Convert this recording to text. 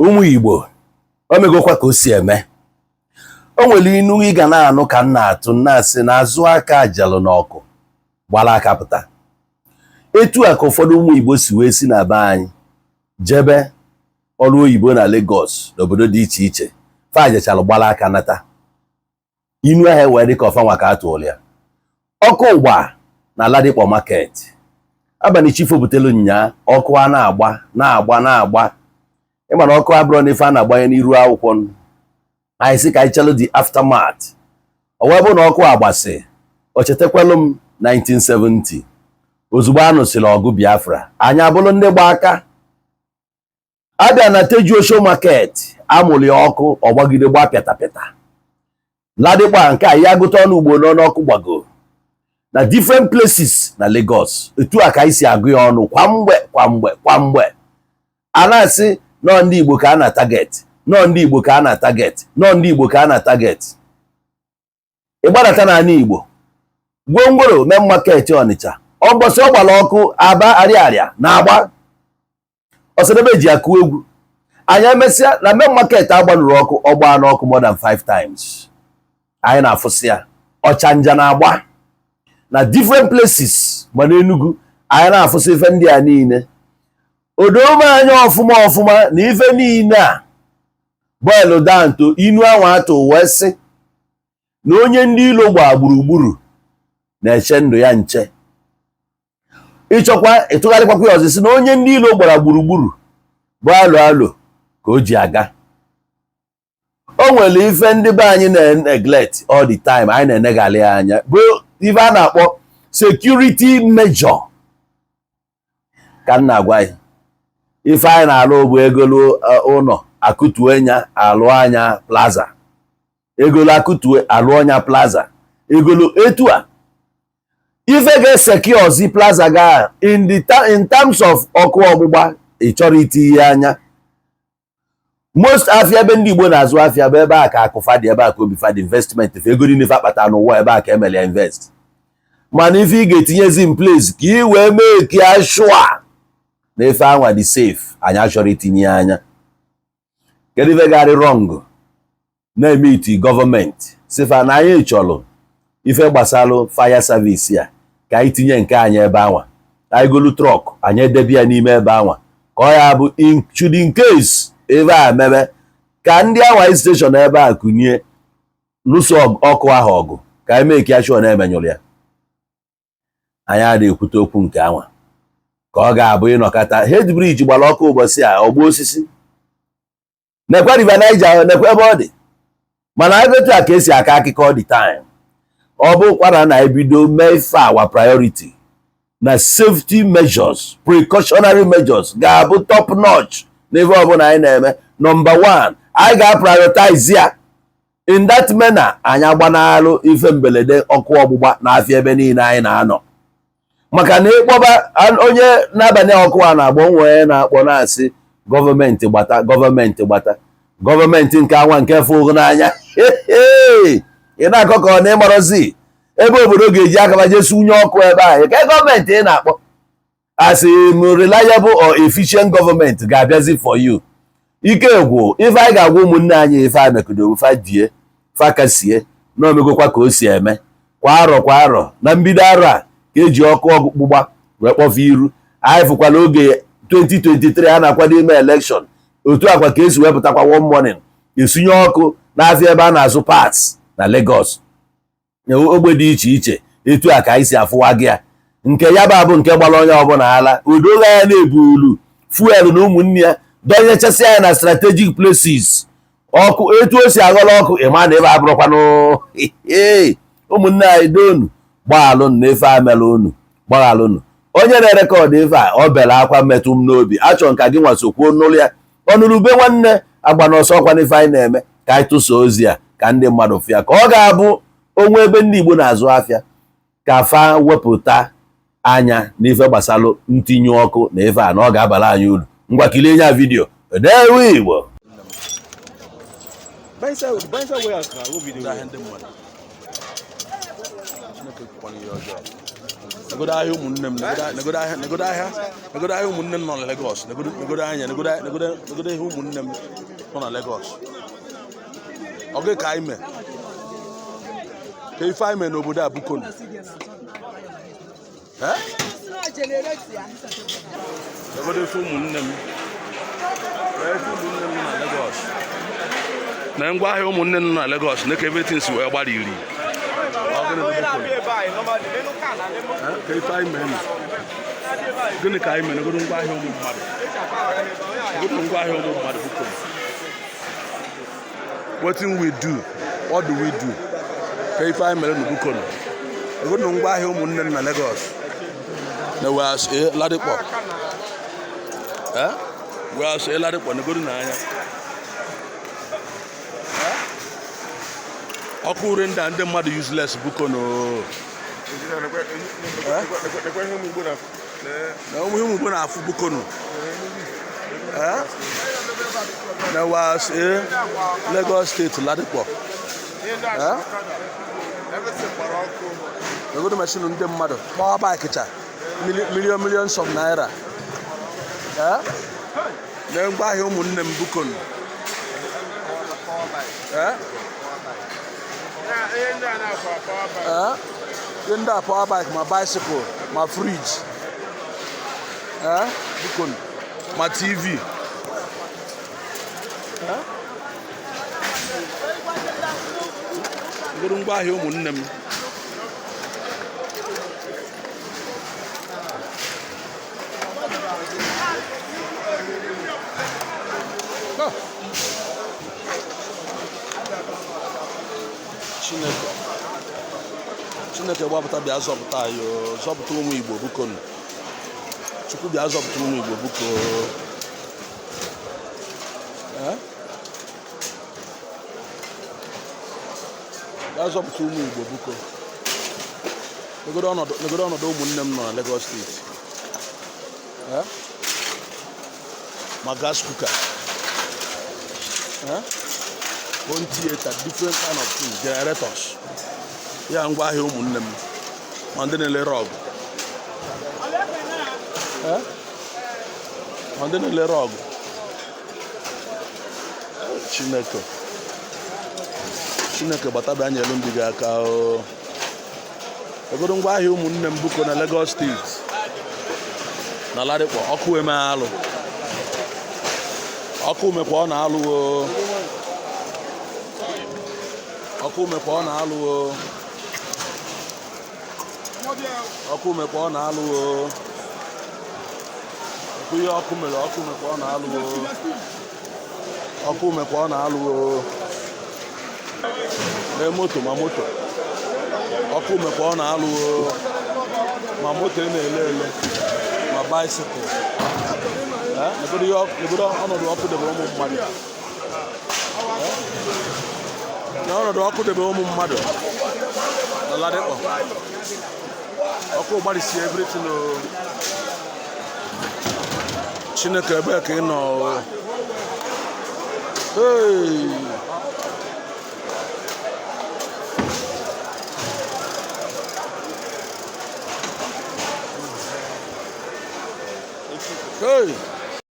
ụmụ Igbo o megokwa ka o si eme. O nwere inu ị ga na-anụ ka nna atụ na-asị na azụ aka ajalụ n'ọkụ gbara aka pụta. Etu a ka ụfọdụ ụmụ Igbo si wee si na be anyị jebe ọrụ oyibo na Lagos n'obodo dị iche iche fa jechalụ gbara aka nata. Inu ahụ wee dị ka ọfa nwa ka atụrụ ya. Ọkụ ụgba na Ladipo market abalị Chief butelu nya ọkụ a na-agba ịma na ọkụ abụrụ n'ife a na-agbanye n'iru akwụkwọ. Anyị sị ka anyị chelụ the aftermath. O wee bụ na ọkụ agbasị o chetakwalụ m 1970 ozugbo a nụsịrị ọgụ Biafra anyị abụrụ ndị gba aka. Abịa na Tejuosho market amụrụ ya ọkụ ọgbagide gba pịatapịata. Ladipo nke a ya gụta ọnụ ugbo n'ọkụ gbago na different places na Lagos. Etu a ka anyị si agụ ya ọnụ kwa mgbe a na-asị nọ ndị Igbo ka a na-target, nọ ndị Igbo ka a na-target, nọ ndị Igbo ka a na-target. Ịgbadata n'ala Igbo gwongworo main market Ọnịcha ọgbọsị ọgbara ọkụ Aba Ariaria na Agba Ọsadebe ji akụ egwu. Anyị emesịa na main market agbanụrụ ọkụ ọgba n'ọkụ more than 5 times. Anyị na-afụsị ya Ọchanja na Agba na different places ma n'Enugu anyị na-afụsị ife ndị a niile. Odome anya ọfụma na ife niile a bọọlụ danto inu anwa atụ wee sị na onye ndị ilo gba gburugburu na-eche ndụ ya nche. Ịchọkwa ịtụgharịkwakwa ya ọzọ sị na onye ndị ilo gbara gburugburu bụ alo ka o ji aga. O nwere ife ndị be anyị na-neglect all the time anyị na-eneghalị anya bụ ife a na-akpọ security measure. Ka m na-agwa ya ife anyị na-alụ bụ egolu ụlọ akụtuo nya alụ anya plaza, egolu akụtuo alụ anya plaza, egolu etu a ife ga-esecure ozi plaza ga in terms of ọkụ ọgbụgba ị chọrọ itinye anya. Most afia ebe ndị Igbo na-azụ afia bụ ebe a ka akụfa dị, ebe a ka obifa dị investment fe ego niile akpata n'ụwa ebe a ka emele ya invest. Mana ife ị ga-etinyezi in place ka ị wee mee ka sure na ife anwa dị safe anyị achọrọ itinye anya. Kedu ife garị wrong na-eme iti gọọmenti sifa na anyị chọrọ ife gbasalụ fire service ya ka anyị tinye nke anyị ebe anwa, anyị golu trọk anyị edebe ya n'ime ebe anwa ka ọ ya bụ in case ebe a mebe ka ndị anwa station ebe a kụnye lụso ọkụ ahụ ọgụ ka anyị mee ka sure na emenyụrụ ya. Anyị adịghị ekwute okwu nke anwa ka ọ ga-abụ ịnọkọta head bridge gbara ọkụ ụbọchị a ọgba osisi nekwa River Niger nekwa ebe ọ dị. Mana anyị etu a ka esi aka akụkọ all the time. Ọ bụkwara na ebido mee ife our priority na safety measures, precautionary measures ga-abụ top notch n'ebe ọbụla anyị na-eme. Number 1 anyị ga-prioritize ya in that manner. Anyị agbanalụ ife mberede ọkụ ọgbụgba n'afịa ebe niile anyị na-anọ. Maka na ịkpọba onye n'abalị ọkụ a na-agba onwe na-akpọ na-asị gọọmenti gbata gọọmenti nke anwa nke fụrụ n'anya. Ị na-akọ ka ọ na-ịmarọzi ebe obodo ga-eji akaba jesu unye ọkụ ebe ahụ ka gọọmenti ị na-akpọ asị reliable or efficient government ga-abịazi for you. Ike gwụ ife anyị ga-agwa ụmụnne anyị ife anyị mekodo fa die fakasie na omegokwa ka o si eme kwa arọ na mbido arọ a ka eji ọkụ ọgbụgba wee kpọfe iru. Anyị fụkwala oge 2023 a na-akwado ime election otu akwa ka esi wepụtakwa one morning esunye ọkụ n'afịa ebe a na-azụ parts na Lagos ogbe dị iche iche. Etu a ka anyị si afụwa gị ya nke ya bụ nke gbara onye ọbụla ala udoga ya na-ebulu fuel na ụmụnne ya dọnyechasị ya na strategic places. Ọkụ etu o si aghọrọ ọkụ ịma na ebe abụrụkwanụ ụmụnne anyị donu gbaghalụnụ na efe amela unu gbaghalụnụ. Onye na-erekọdụ ife a ọ bere akwa mmetụ m n'obi achọ nka gị nwasokwuo n'ụlọ ya ọnụrụbe nwanne agba n'ọsọ ọkwa n'ife anyị na-eme ka anyị tụso ozi ya ka ndị mmadụ fịa ka ọ ga-abụ onwe ebe ndị Igbo na-azụ afịa ka fa wepụta anya n'ife gbasalụ ntinye ọkụ na ife a na ọ ga-abara anyị uru. Ngwa kilie nya vidio Edewe Igbo. negodo ahịa ụmụnne m negodo ahịa ụmụnne m nọ na Lagos negodo anya negodo ihe ụmụnne m nọ na Lagos oge ka anyị mee ka ife anyị mee n'obodo a Bukonu negodo ife ụmụnne m nọ na Lagos na ngwa ahịa ụmụnne m nọ na Lagos na ka everything si wee gbara iri gịnị ka anyị mere negodo ngwa ahịa ụmụ mmadụ Bukonu wetin we do what do we do ka ife anyị mere na Bukonu negodo ngwa ahịa ụmụnne m na Lagos na Ladipo Ladipo negodo n'anya ọkụ ure ndị mmadụ useless Bukonu na ụmụ Igbo na-afụ Bukonu na Lagos State Ladipo negodo machine ndị mmadụ power bike cha millions of naira na ngwa ahịa ụmụnne m Bukonu ndị a power bike ma bicycle ma fridge Bukonu ma TV ngoro ngwa ahịa ụmụnne m Chineke gbapụta bịa zọpụta anyị zọpụta ụmụ Igbo Bukonu Chukwu bịa zọpụta ụmụ Igbo Bukonu bịa zọpụta ụmụ Igbo Bukonu negodo ọnọdụ ụmụnne m nọ na Lagos State ma gas cooker home theater different kind of things generators ya ngwa ahịa ụmụnne m ma ndị na-elere ọgụ Chineke gbata bịa nyelu ndị gị aka egodo ngwa ahịa ụmụnne m Bukonu na Lagos State na Ladipo ọkụ eme alụ ọkụ mekwa ọ na-alụ ọkụ mekwa ọ na-alụ ọkụ mekwa ọ na-alụ ọkụ ihe ọkụ mere ọkụ mekwa ọ na-alụ ọkụ mekwa ọ na-alụ na moto ma moto ọkụ mekwa ọ na-alụ ma moto na-ele ma bicycle negodo ọnọdụ ọkụ debe ụmụ mmadụ na ọnọdụ ọkụ debe ụmụ mmadụ na Ladipo ọkụ gbarịsie everything Chineke ebee ka ị nọ